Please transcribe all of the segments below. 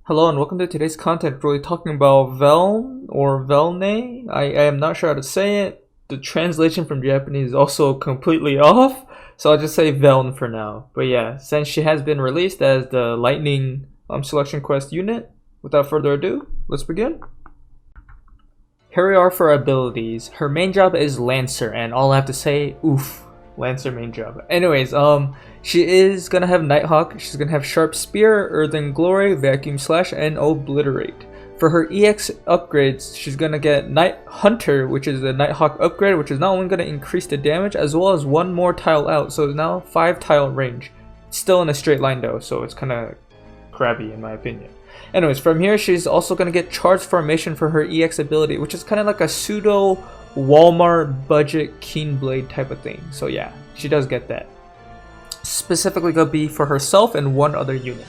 Hello and welcome to today's content. We're really talking about Velne or Velne. I am not sure how to say it. The translation from Japanese is also completely off, so I'll just say Velne for now. But yeah, since she has been released as the Lightning Selection Quest unit, without further ado, let's begin. Here we are for her abilities. Her main job is Lancer, and all I have to say, oof. Lancer main job. Anyways, she is gonna have Nighthawk, she's gonna have Sharp Spear, Earthen Glory, Vacuum Slash, and Obliterate. For her EX upgrades, she's gonna get Night Hunter, which is the Nighthawk upgrade, which is not only gonna increase the damage, as well as one more tile out, so it's now 5 tile range. It's still in a straight line though, so it's kinda crabby in my opinion. Anyways, from here, she's also gonna get Charge Formation for her EX ability, which is kinda like a pseudo Walmart budget Keen Blade type of thing. So yeah, she does get that. Specifically gonna be for herself and one other unit.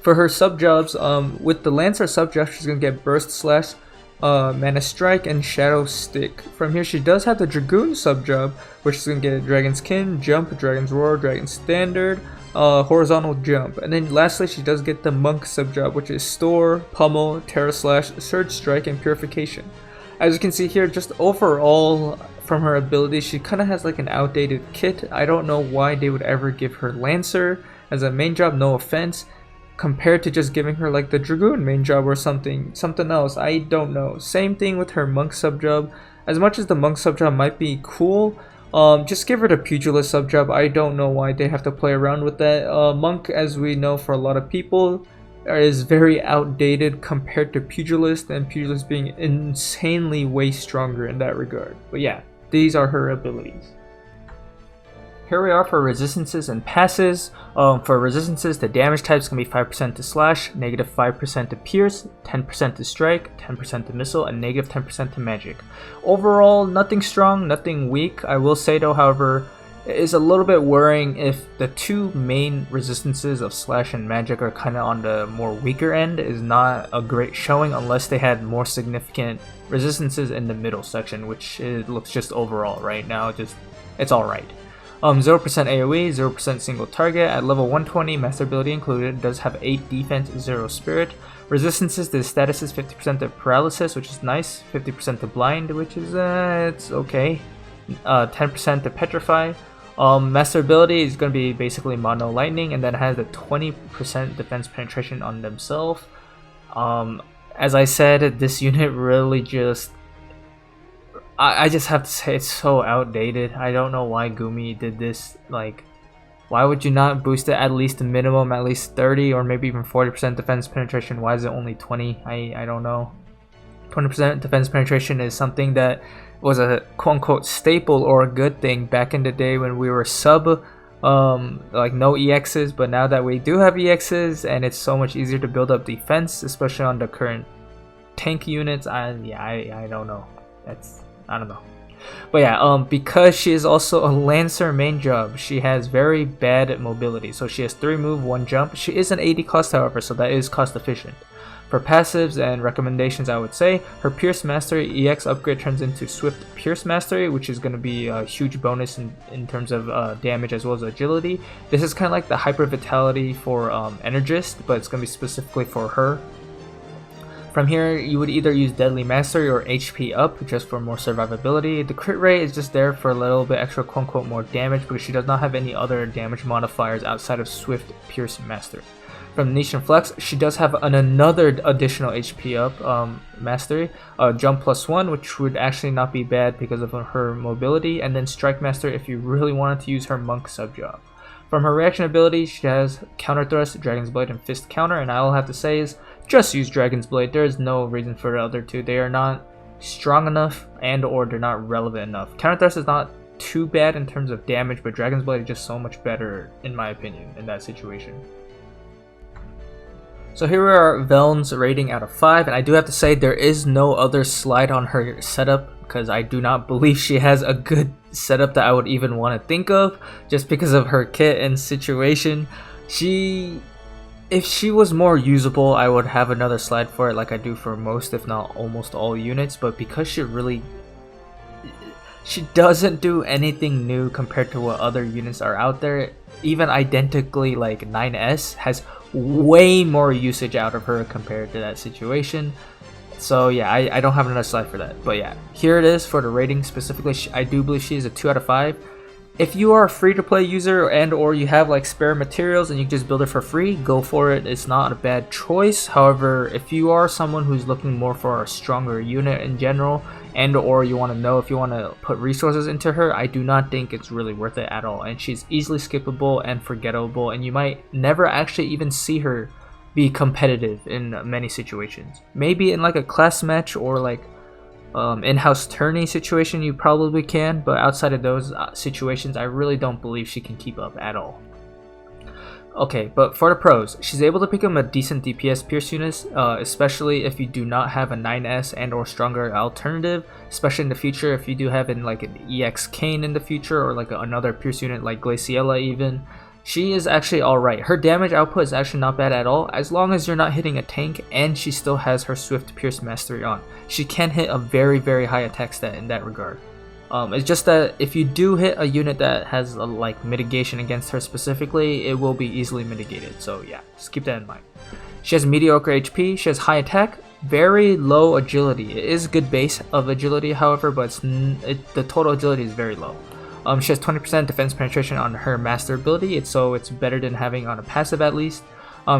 For her sub jobs, with the Lancer sub job, she's gonna get Burst Slash, Mana Strike, and Shadow Stick. From here, she does have the Dragoon sub job, which is gonna get Dragon's Kin, Jump, Dragon's Roar, Dragon's Standard, Horizontal Jump. And then lastly, she does get the Monk sub job, which is Store, Pummel, Terra Slash, Surge Strike, and Purification. As you can see here, just overall from her ability, she kind of has like an outdated kit. I don't know why they would ever give her Lancer as a main job, no offense, compared to just giving her like the Dragoon main job or something else. I don't know. Same thing with her Monk sub job. As much as the Monk sub job might be cool, just give her the Pugilist sub job. I don't know why they have to play around with that. Monk, as we know for a lot of people, is very outdated compared to Pugilist, and Pugilist being insanely way stronger in that regard. But yeah, these are her abilities. Here we are for resistances and passes. For resistances, the damage type is going to be 5% to slash, -5% to pierce, 10% to strike, 10% to missile, and -10% to magic. Overall, nothing strong, nothing weak. I will say though, however, it is a little bit worrying if the two main resistances of slash and magic are kind of on the more weaker end. Is not a great showing unless they had more significant resistances in the middle section, which it looks just overall right now, it's alright. 0% AoE, 0% single target, at level 120, master ability included, does have 8 defense, 0 spirit. Resistances, the status is 50% to paralysis, which is nice, 50% to blind, which is, it's okay. 10% to petrify. Master ability is going to be basically mono lightning, and then has a 20% defense penetration on themselves. As I said, this unit really just, I just have to say it's so outdated. I don't know why Gumi did this. Like, why would you not boost it at least a minimum, at least 30 or maybe even 40% defense penetration? Why is it only 20? I don't know. 20% defense penetration is something that was a quote-unquote staple or a good thing back in the day when we were sub like no EXs, but now that we do have EXs and it's so much easier to build up defense, especially on the current tank units, I don't know. I don't know. But yeah, because she is also a Lancer main job, she has very bad mobility. So she has 3 move, 1 jump. She is an 80 cost, however, so that is cost efficient. For passives and recommendations, I would say her Pierce Mastery EX upgrade turns into Swift Pierce Mastery, which is going to be a huge bonus in terms of damage as well as agility. This is kind of like the Hyper Vitality for Energist, but it's going to be specifically for her. From here, you would either use Deadly Mastery or HP up just for more survivability. The crit rate is just there for a little bit extra quote-unquote more damage because she does not have any other damage modifiers outside of Swift Pierce Mastery. From Niche and Flex, she does have another additional HP up mastery, Jump +1, which would actually not be bad because of her mobility, and then Strike Master if you really wanted to use her Monk sub job. From her reaction ability, she has Counter Thrust, Dragon's Blade, and Fist Counter, and all I have to say is just use Dragon's Blade. There is no reason for the other two. They are not strong enough and or they're not relevant enough. Counter Thrust is not too bad in terms of damage, but Dragon's Blade is just so much better in my opinion in that situation. So here we are, Velne's rating out of 5, and I do have to say there is no other slide on her setup because I do not believe she has a good setup that I would even want to think of just because of her kit and situation. If she was more usable, I would have another slide for it like I do for most, if not almost all units, but because she doesn't do anything new compared to what other units are out there. Even identically, like 9S has way more usage out of her compared to that situation. So yeah, I don't have another slide for that. But yeah, here it is for the rating specifically. I do believe she is a 2 out of 5. If you are a free-to-play user and or you have like spare materials and you can just build it for free, go for it. It's not a bad choice. However, if you are someone who's looking more for a stronger unit in general and or you want to know if you want to put resources into her, I do not think it's really worth it at all. And she's easily skippable and forgettable, and you might never actually even see her be competitive in many situations. Maybe in like a class match or like in-house tourney situation you probably can, but outside of those situations I really don't believe she can keep up at all. Okay, but for the pros, she's able to become a decent DPS Pierce unit, especially if you do not have a 9S and or stronger alternative, especially in the future if you do have like an EX Kane in the future or like another Pierce unit like Glaciella even. She is actually alright. Her damage output is actually not bad at all, as long as you're not hitting a tank and she still has her Swift Pierce Mastery on. She can hit a very, very high attack stat in that regard. It's just that if you do hit a unit that has like mitigation against her specifically, it will be easily mitigated. So yeah, just keep that in mind. She has mediocre HP, she has high attack, very low agility. It is good base of agility, however, but the total agility is very low. She has 20% defense penetration on her master ability, so it's better than having on a passive at least.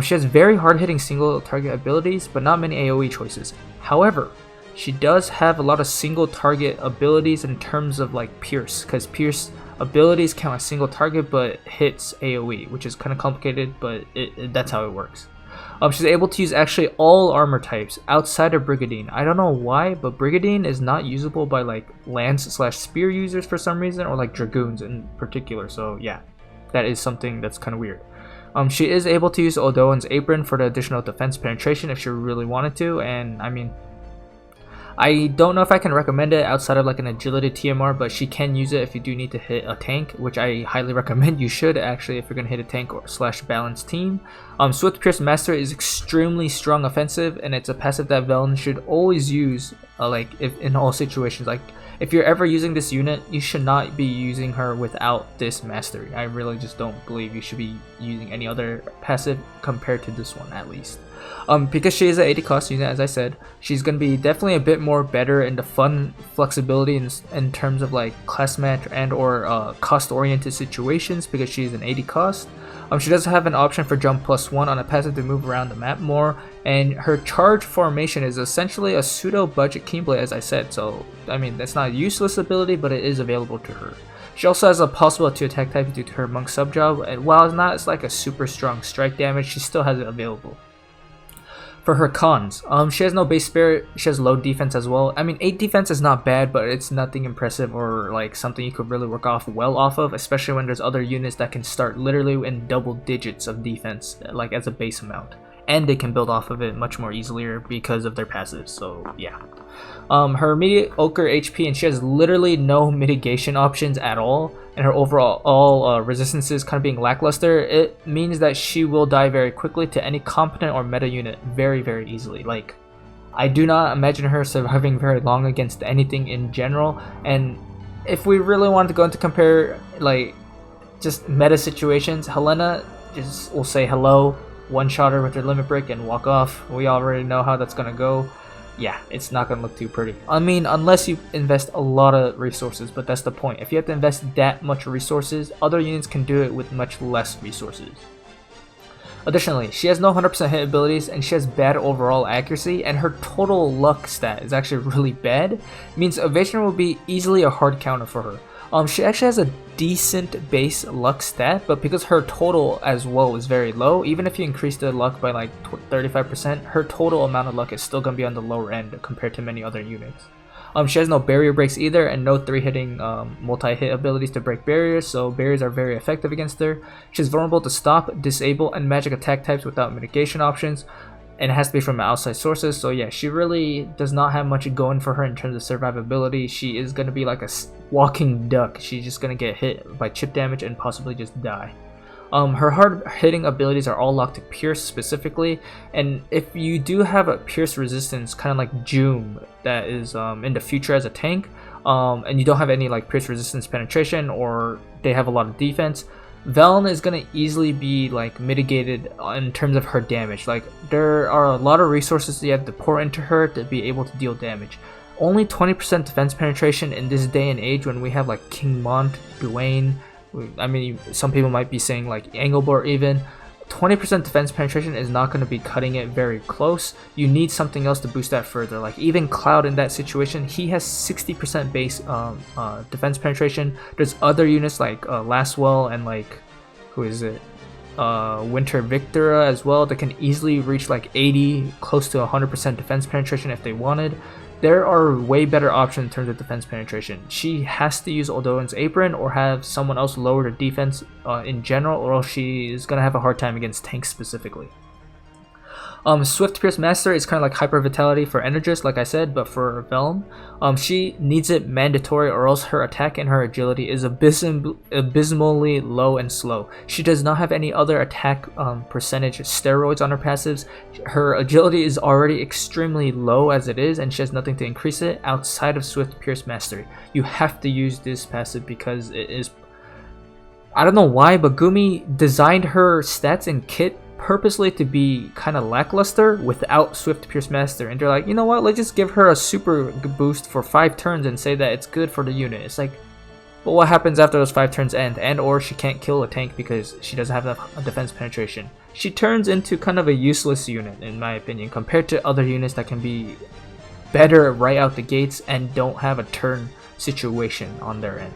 She has very hard-hitting single target abilities, but not many AoE choices. However, she does have a lot of single target abilities in terms of like Pierce, because Pierce abilities count as single target but hits AoE, which is kind of complicated, but that's how it works. She's able to use actually all armor types outside of Brigadine. I don't know why, but Brigadine is not usable by like lance/spear users for some reason, or like dragoons in particular. So yeah, that is something that's kind of weird. She is able to use Odoan's apron for the additional defense penetration if she really wanted to, and I mean, I don't know if I can recommend it outside of like an agility TMR, but she can use it if you do need to hit a tank, which I highly recommend you should actually if you're going to hit a tank or / balanced team. Swift Pierce Master is extremely strong offensive, and it's a passive that Velne should always use if in all situations. Like if you're ever using this unit, you should not be using her without this mastery. I really just don't believe you should be using any other passive compared to this one at least. Because she is an 80 cost unit, as I said, she's going to be definitely a bit more better in the fun flexibility in terms of like class match and or cost oriented situations, because she's an 80 cost. She does have an option for jump +1 on a passive to move around the map more, and her charge formation is essentially a pseudo budget Keyblade, as I said, so I mean that's not a useless ability, but it is available to her. She also has a possibility to attack type due to her monk sub job, and while it's like a super strong strike damage, she still has it available. For her cons, she has no base spirit, she has low defense as well. I mean, 8 defense is not bad, but it's nothing impressive or like something you could really work well off of, especially when there's other units that can start literally in double digits of defense, like as a base amount. And they can build off of it much more easily because of their passives, so yeah. Her mediocre HP, and she has literally no mitigation options at all, and her overall resistances kind of being lackluster. It means that she will die very quickly to any competent or meta unit very, very easily. Like, I do not imagine her surviving very long against anything in general, and if we really wanted to go into compare like just meta situations, Helena just will say hello, one-shot her with her limit break and walk off. We already know how that's gonna go. Yeah, it's not gonna look too pretty. I mean, unless you invest a lot of resources, but that's the point. If you have to invest that much resources, other units can do it with much less resources. Additionally, she has no 100% hit abilities, and she has bad overall accuracy, and her total luck stat is actually really bad. It means evasion will be easily a hard counter for her. She actually has a decent base luck stat, but because her total as well is very low, even if you increase the luck by like 35%, her total amount of luck is still going to be on the lower end compared to many other units. She has no barrier breaks either, and no 3-hitting multi-hit abilities to break barriers, so barriers are very effective against her. She's vulnerable to stop, disable, and magic attack types without mitigation options, and it has to be from outside sources. So yeah, she really does not have much going for her in terms of survivability. She is going to be like a walking duck. She's just going to get hit by chip damage and possibly just die. Her hard hitting abilities are all locked to Pierce specifically, and if you do have a Pierce resistance, kind of like Joom, that is in the future as a tank, and you don't have any like Pierce resistance penetration, or they have a lot of defense, Velne is gonna easily be like mitigated in terms of her damage. Like there are a lot of resources you have to pour into her to be able to deal damage. Only 20% defense penetration in this day and age when we have like King Mont, Dwayne. I mean, some people might be saying like Engelbert even. 20% defense penetration is not going to be cutting it very close. You need something else to boost that further. Like even Cloud in that situation, he has 60% base defense penetration. There's other units like Lastwell and like, who is it? Winter Victora as well that can easily reach like 80, close to 100% defense penetration if they wanted. There are way better options in terms of defense penetration. She has to use Aldoan's Apron or have someone else lower the defense in general, or else she is going to have a hard time against tanks specifically. Swift Pierce Master is kind of like Hyper Vitality for Energist, like I said, but for Velne. She needs it mandatory or else her attack and her agility is abysmally low and slow. She does not have any other attack percentage steroids on her passives. Her agility is already extremely low as it is, and she has nothing to increase it outside of Swift Pierce Mastery. You have to use this passive because it is... I don't know why, but Gumi designed her stats and kit purposely to be kind of lackluster without Swift Pierce Master, and they're like, you know what, let's just give her a super boost for 5 turns and say that it's good for the unit. It's like, but what happens after those 5 turns end, and or she can't kill a tank because she doesn't have enough defense penetration? She turns into kind of a useless unit in my opinion compared to other units that can be better right out the gates and don't have a turn situation on their end.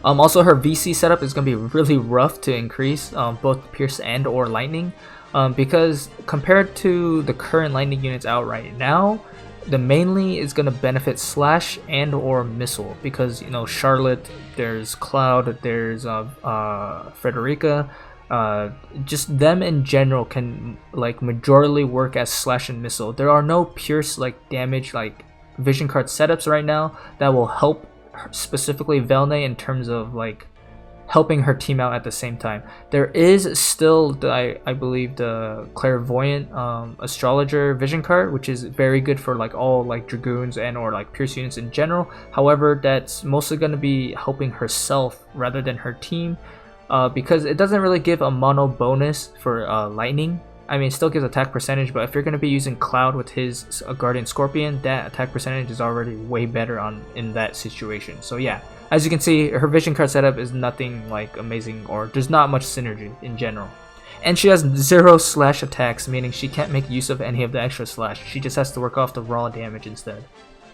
Also, her VC setup is going to be really rough to increase both Pierce and or Lightning, because compared to the current Lightning units out right now, the mainly is going to benefit Slash and or Missile, because, you know, Charlotte, there's Cloud, there's Frederica, just them in general can like majorly work as Slash and Missile. There are no Pierce like damage like vision card setups right now that will help specifically Velne in terms of like helping her team out at the same time. There is still I believe the Clairvoyant Astrologer vision card, which is very good for like all like Dragoons and or like Pierce units in general. However, that's mostly going to be helping herself rather than her team, because it doesn't really give a mono bonus for Lightning. I mean, it still gives attack percentage, but if you're going to be using Cloud with his Guardian Scorpion, that attack percentage is already way better in that situation. So yeah, as you can see, her vision card setup is nothing like amazing, or there's not much synergy in general. And she has 0 slash attacks, meaning she can't make use of any of the extra slash. She just has to work off the raw damage instead.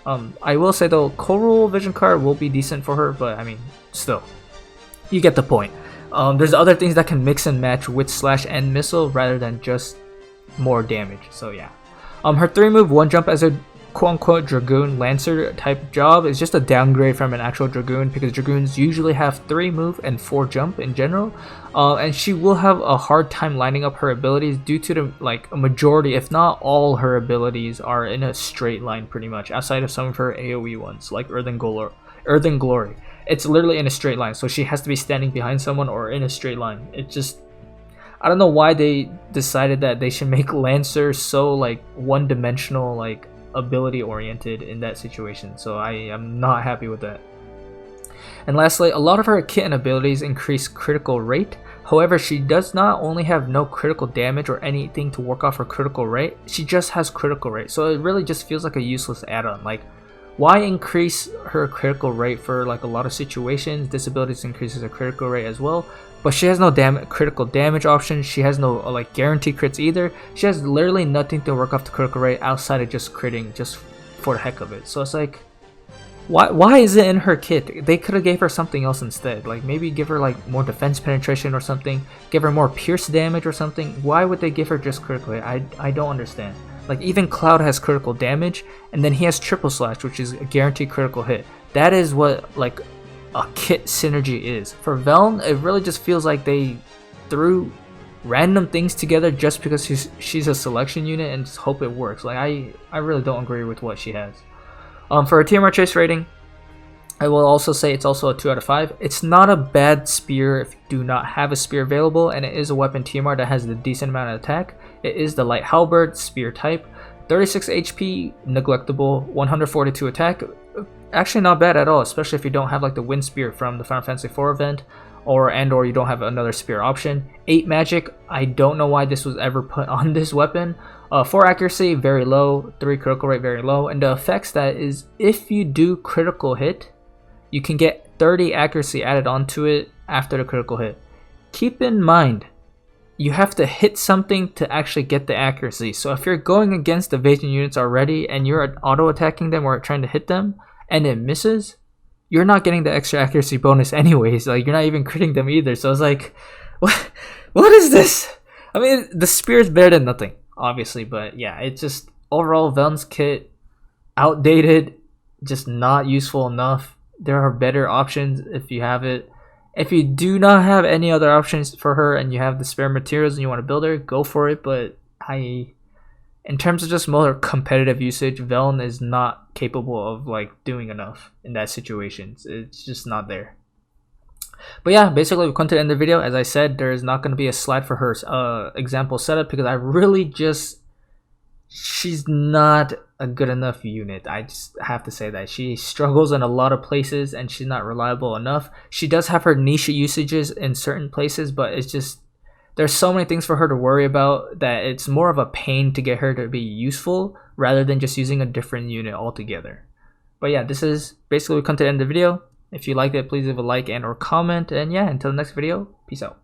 I will say though, Coral vision card will be decent for her, but I mean, still, you get the point. There's other things that can mix and match with Slash and Missile rather than just more damage. So yeah. Her 3-move 1-jump as a quote-unquote Dragoon Lancer type job is just a downgrade from an actual Dragoon, because Dragoons usually have 3-move and 4-jump in general. And she will have a hard time lining up her abilities due to the like a majority, if not all, her abilities are in a straight line pretty much, outside of some of her AoE ones like Earthen Glory. It's literally in a straight line, so she has to be standing behind someone or in a straight line. It just, I don't know why they decided that they should make Lancer so like one-dimensional, like ability oriented in that situation. So I am not happy with that. And lastly, a lot of her kit and abilities increase critical rate. However, she does not only have no critical damage or anything to work off her critical rate, she just has critical rate. So it really just feels like a useless add-on. Like, why increase her critical rate for like a lot of situations? Disabilities increases her critical rate as well, but she has no critical damage options. She has no like guaranteed crits either. She has literally nothing to work off the critical rate outside of just critting just for the heck of it. So it's like, why is it in her kit? They could have gave her something else instead. Like maybe give her like more defense penetration or something. Give her more pierce damage or something. Why would they give her just critical rate? I don't understand. Like even Cloud has critical damage, and then he has triple slash, which is a guaranteed critical hit. That is what like a kit synergy is. For Velne, it really just feels like they threw random things together just because she's a selection unit and just hope it works. Like I really don't agree with what she has. For a TMR chase rating, I will also say it's also a 2 out of 5. It's not a bad spear if you do not have a spear available, and it is a weapon TMR that has a decent amount of attack. It is the light halberd spear type, 36 HP, neglectable, 142 attack. Actually not bad at all, especially if you don't have like the wind spear from the Final Fantasy IV event, or you don't have another spear option. 8 magic, I don't know why this was ever put on this weapon. 4 accuracy, very low. 3 critical rate, very low. And the effects that is, if you do critical hit, you can get 30 accuracy added onto it after the critical hit. Keep in mind, you have to hit something to actually get the accuracy. So if you're going against evasion units already and you're auto attacking them or trying to hit them and it misses, you're not getting the extra accuracy bonus anyways. Like, you're not even critting them either. So it's like, what is this? I mean, the spear is better than nothing, obviously, but yeah, it's just overall Velne's kit outdated, just not useful enough. There are better options if you have it. If you do not have any other options for her and you have the spare materials and you want to build her, go for it. But in terms of just more competitive usage, Velne is not capable of like doing enough in that situation. It's just not there. But yeah, basically we've come to the end of the video. As I said, there is not going to be a slide for her example setup because I really just, she's not a good enough unit. I just have to say that she struggles in a lot of places and she's not reliable enough. She does have her niche usages in certain places, but it's just, there's so many things for her to worry about that it's more of a pain to get her to be useful rather than just using a different unit altogether. But yeah, this is basically we come to the end of the video. If you liked it, please leave a like and or comment. And yeah, until the next video, peace out.